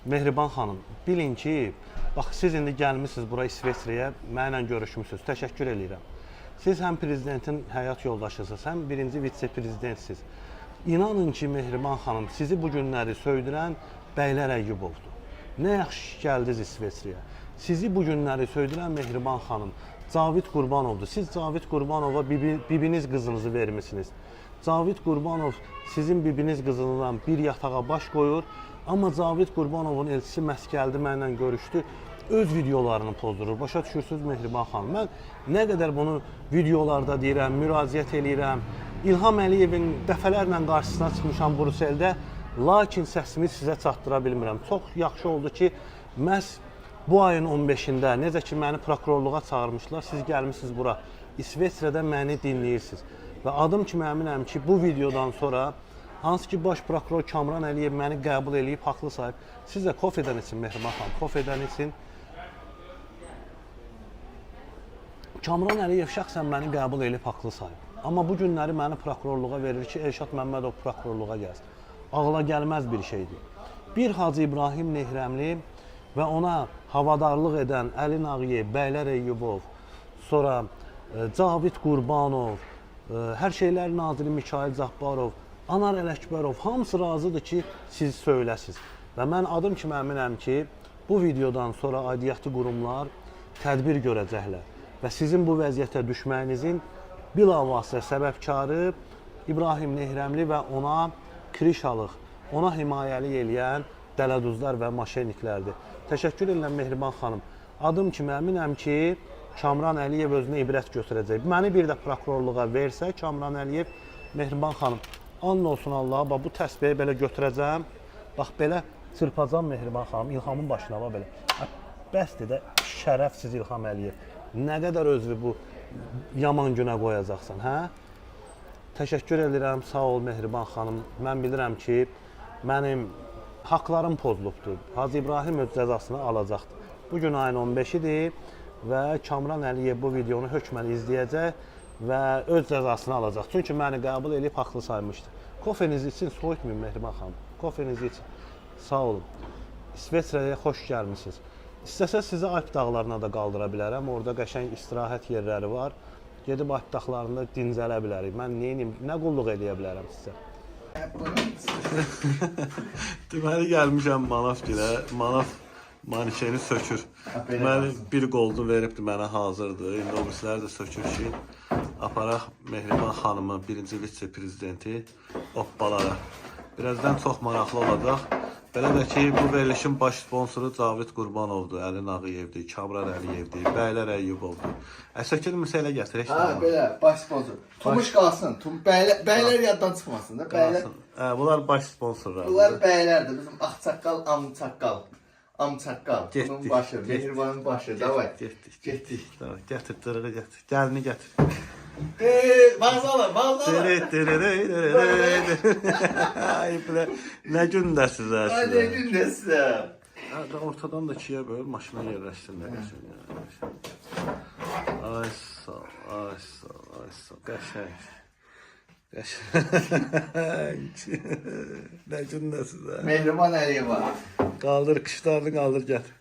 Mehriban xanım, bilin ki, bax siz indi gəlmisiniz bura İsveçrəyə, mənlə görüşmüsünüz. Təşəkkür edirəm. Siz həm prezidentin həyat yoldaşısınız, həm birinci vitse-prezidentsiniz. İnanın ki, Mehriban xanım, sizi bu günləri söydürən Bəylər Əyyubovdur. Nə yaxşı gəldiniz İsveçrəyə. Sizi bu günləri söydürən Mehriban xanım Cavid Qurbanovdur. Siz Cavid Qurbanova bibiniz qızınızı vermisiniz. Cavid Qurbanov sizin bibiniz qızından bir yatağa baş qoyur. Amma Cavid Qurbanovun elçisi məhz gəldi, mənlə görüşdü, öz videolarını pozdurur. Başa düşürsünüz Mehriban xanım. Mən nə qədər bunu videolarda deyirəm, müraciət eləyirəm. İlham Əliyevin dəfələrlə qarşısına çıxmışam Brüsseldə, lakin səsimi sizə çatdıra bilmirəm. Çox yaxşı oldu ki, məhz bu ayın 15-də, necə ki, məni prokurorluğa çağırmışlar, siz gəlmişsiniz bura. İsveçrədə məni dinləyirsiniz. Və adım kimi əminəm ki, bu videodan sonra hansı ki, baş prokuror Kamran Əliyev məni qəbul edib, haqlı sayıb. Siz də kofedən için Mehriban xanım, kofedən için. Kamran Əliyev şəxsən məni qəbul edib, haqlı sayıb. Amma bu günləri məni prokurorluğa verir ki, Elşad Məmmədov prokurorluğa gəlsin. Ağla gəlməz bir şeydir. Bir Hacı İbrahim Nehrəmli və ona havadarlıq edən Əli Nağıyev, Bəylər Əyyubov, sonra Cavid Qurbanov, Hər Şeylər Naziri Mikail Cabbarov, Anar Ələkbərov, hamısı razıdır ki, siz söyləsiniz. Və mən adım kimi əminəm ki, bu videodan sonra aidiyyatı qurumlar tədbir görəcəklər. Və sizin bu vəziyyətə düşməyinizin bilavasitə səbəbkarı İbrahim Nehrəmli və ona krişalıq, ona himayəlik eləyən dələduzlar və maşenniklərdir. Təşəkkür edirəm Mehriban xanım. Adım kimi əminəm ki, Kamran Əliyev özünə ibrət götürəcək. Məni bir də prokurorluğa versə, Kamran Əliyev, Mehriban xanım, and olsun Allaha, bax bu təsbihi belə götürəcəm, bax belə çırpacam Mehriban xanım, İlhamın başına bax belə. Bəsdir də şərəfsiz İlham Əliyev. Nə qədər özünü bu yaman günə qoyacaqsan, hə? Təşəkkür edirəm, sağ ol Mehriban xanım. Mən bilirəm ki, mənim haqlarım pozulubdur. Hacı İbrahim öz cəzasını alacaqdır. Bugün ayın 15-idir və Kamran Əliyev bu videonu hökmən izləyəcək və öz cəzasını alacaq. Çünki məni qəbul edib haqlı saymışdı. Kofeniz için soyutmayın Mehriban xanım. Kofeniz için sağ olun. İsveçrəyə xoş gəlmişsiniz. İstəsəz sizi Alp dağlarına da qaldıra bilərəm. Orada qəşəng istirahət yerləri var. Gedib Alp dağlarında dincələ bilərik. Mən neyim, nə qulluq edə bilərəm sizə? Deməli gəlmişəm Manavgilə. Manav manikeni sökür. Deməli bir qoldu veribdi mənə hazırdır. İndi o bizlər də sökür ki, aparaq Mehriban xanımın birinci vitse-prezidenti oppalara. Birazdan çox maraqlı olacaq. Belə də ki, bu verilişin baş sponsoru Cavid Qurbanovdur, Əli Nağıyevdir, Kamran Əliyevdir, Bəylər Əyyubovdur. Əsəkilmirsə elə gətirək. Ha, belə, baş sponsor. Tumuş qalsın, bəylər yaddan çıxmasın da. Qalsın. Bunlar baş sponsorlar. Bunlar bəylərdir, bizim Ağçaqqal, Amçaqqal. Amçaqqal, bunun başı, Mehribanın başı, davay. Getdik. Gətir, dırığı gətir, gəlini gətir. Vağzala. Nə gündəsiz Ay, əslində? nə gündəsiz? Ortadan da ikiyə böl, maşına yerləşdirmək. Ay sağ ol, qəşəng. Nə gündəsiz? Mehriban Əliyeva. Qaldır, qışlarını qaldır, gətir.